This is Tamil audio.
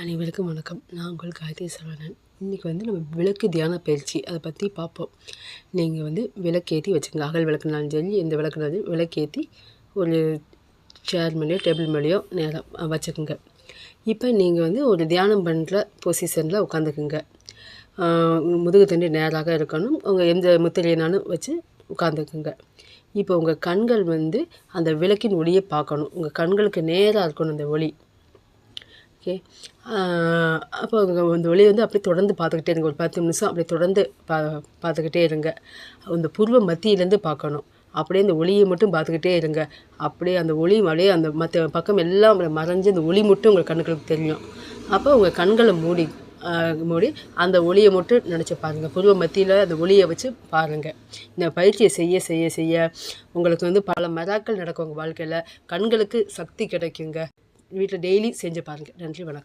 அனைவருக்கும் வணக்கம். நான் உங்கள் காயத்ரி சரவணன். இன்றைக்கி நம்ம விளக்கு தியான பயிற்சி அதை பற்றி பார்ப்போம். நீங்கள் விளக்கேற்றி வச்சுக்கோங்க. அகல் விளக்குனாலும் சரி, எந்த விளக்குனாலும் விளக்கேற்றி ஒரு சேர் மேலேயோ டேபிள் மேலேயோ நேரம் வச்சுக்கோங்க. இப்போ நீங்கள் ஒரு தியானம் பண்ணுற பொசிஷனில் உட்காந்துக்குங்க. முதுகு தண்டு நேராக இருக்கணும். உங்கள் எந்த முத்திரையினாலும் வச்சு உட்காந்துக்குங்க. இப்போ உங்கள் கண்கள் அந்த விளக்கின் ஒளியை பார்க்கணும். உங்கள் கண்களுக்கு நேராக இருக்கணும் அந்த ஒளி. ஓகே. அப்போ அந்த ஒளியை அப்படியே தொடர்ந்து பார்த்துக்கிட்டே இருங்க. ஒரு 10 நிமிஷம் அப்படியே தொடர்ந்து பார்த்துக்கிட்டே இருங்க. அந்த புருவ மத்தியிலேருந்து பார்க்கணும். அப்படியே அந்த ஒளியை மட்டும் பார்த்துக்கிட்டே இருங்க. அப்படியே அந்த ஒளி அப்படியே அந்த மற்ற பக்கம் எல்லாம் மறைஞ்சு அந்த ஒளி மட்டும் உங்கள் கண்களுக்கு தெரியும். அப்போ உங்கள் கண்களை மூடி அந்த ஒளியை மட்டும் நினச்சி பாருங்கள். புருவ மத்தியில் அந்த ஒளியை வச்சு பாருங்கள். இந்த பயிற்சியை செய்ய செய்ய செய்ய உங்களுக்கு பல மிராக்கள் நடக்கும். உங்கள் வாழ்க்கையில் கண்களுக்கு சக்தி கிடைக்குங்க. வீட்டில் டெய்லி செஞ்சு பாருங்கள். நன்றி, வணக்கம்.